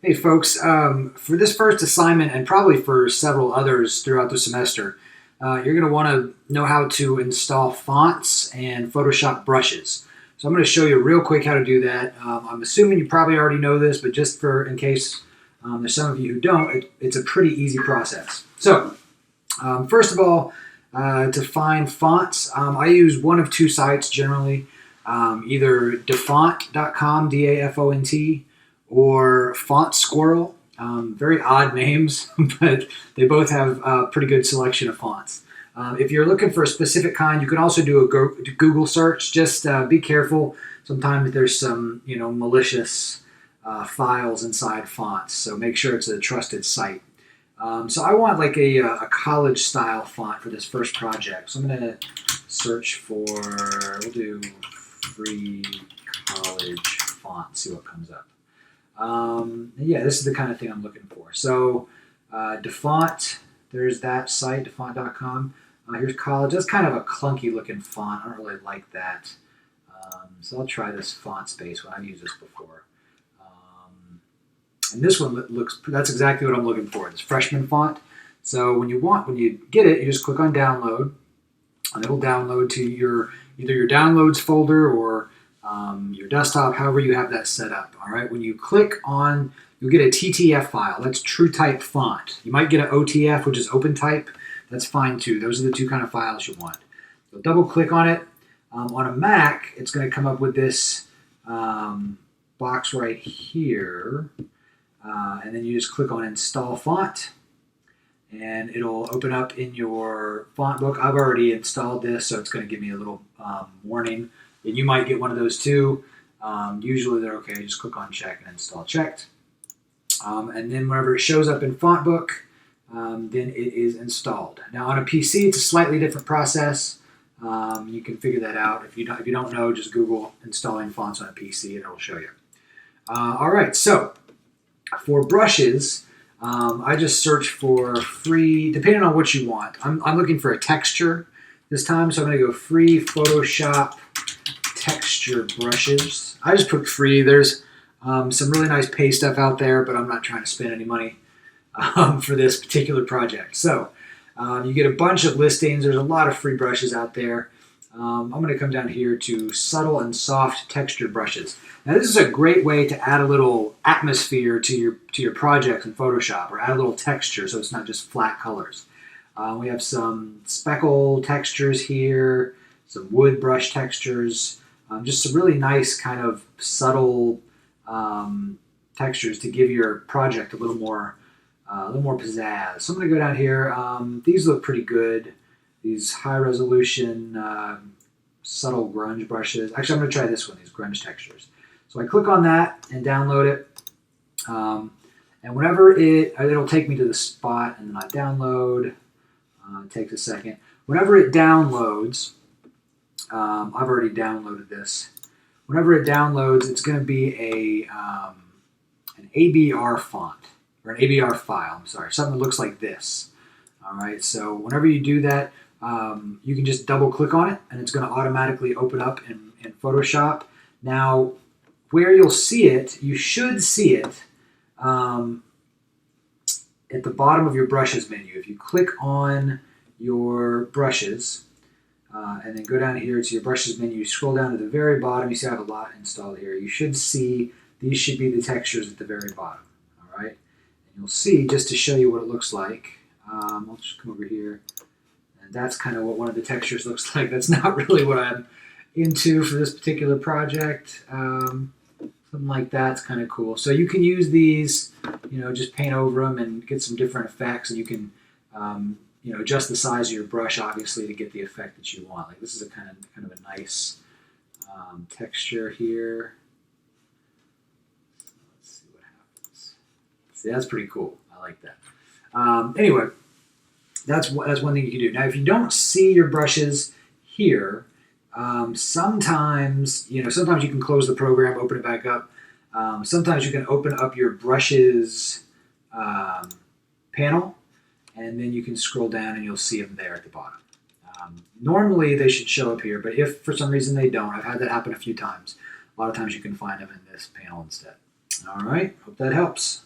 Hey folks, for this first assignment and probably for several others throughout the semester, you're going to want to know how to install fonts and Photoshop brushes. So I'm going to show you real quick how to do that. I'm assuming you probably already know this, but just for in case there's some of you who don't, it's a pretty easy process. So first of all, to find fonts, I use one of two sites generally, either dafont.com, D-A-F-O-N-T, or Font Squirrel. Very odd names, but they both have a pretty good selection of fonts. If you're looking for a specific kind, you can also do a Google search. Just be careful. Sometimes there's some, malicious files inside fonts, so make sure it's a trusted site. So I want like a college style font for this first project. So I'm going to search for, we'll do free college font, see what comes up. Yeah, this is the kind of thing I'm looking for. So Dafont, there's that site, dafont.com. Here's college. That's kind of a clunky looking font. I don't really like that. So I'll try this Font Space one. I've used this before. And this one that's exactly what I'm looking for, this freshman font. So when you get it, you just click on download, and it'll download to either your downloads folder or your desktop, however you have that set up. All right. When you click on, you'll get a TTF file. That's True Type Font. You might get an OTF, which is Open Type. That's fine too. Those are the two kind of files you want. So double click on it. On a Mac, it's going to come up with this box right here. And then you just click on Install Font, and it'll open up in your font book. I've already installed this, so it's going to give me a little warning. And you might get one of those too. Usually they're okay. Just click on Check and Install Checked. And then whenever it shows up in font book, then it is installed. Now on a PC, it's a slightly different process. You can figure that out. If you don't know, just Google installing fonts on a PC and it'll show you. All right, so for brushes, I just search for free, depending on what you want. I'm looking for a texture this time, so I'm going to go free Photoshop texture brushes. I just put free. There's some really nice pay stuff out there, but I'm not trying to spend any money for this particular project. So you get a bunch of listings. There's a lot of free brushes out there. I'm going to come down here to subtle and soft texture brushes. Now this is a great way to add a little atmosphere to your project in Photoshop, or add a little texture so it's not just flat colors. We have some speckle textures here, some wood brush textures, just some really nice kind of subtle textures to give your project a little more pizzazz. So I'm going to go down here. These look pretty good. These high resolution subtle grunge brushes. Actually, I'm going to try this one, these grunge textures. So I click on that and download it. And whenever it'll take me to the spot, and then I download. It takes a second. Whenever it downloads, I've already downloaded this. Whenever it downloads, it's going to be an ABR font, or an ABR file, I'm sorry, something that looks like this. All right, so whenever you do that, you can just double click on it, and it's going to automatically open up in Photoshop. Now, where you'll see it, you should see it at the bottom of your brushes menu. If you click on your brushes, and then go down here to your brushes menu, scroll down to the very bottom, you see I have a lot installed here. You should see, these should be the textures at the very bottom, all right? And you'll see, just to show you what it looks like, I'll just come over here, and that's kind of what one of the textures looks like. That's not really what I'm into for this particular project. Something like that's kind of cool. So you can use these, just paint over them and get some different effects, and you can adjust the size of your brush, obviously, to get the effect that you want. Like this is a kind of a nice texture here. Let's see what happens. See, that's pretty cool. I like that. Anyway, that's one thing you can do. Now, if you don't see your brushes here, sometimes you can close the program, open it back up. Sometimes you can open up your brushes panel, and then you can scroll down and you'll see them there at the bottom. Normally they should show up here, but if for some reason they don't, I've had that happen a few times. A lot of times you can find them in this panel instead. All right, hope that helps.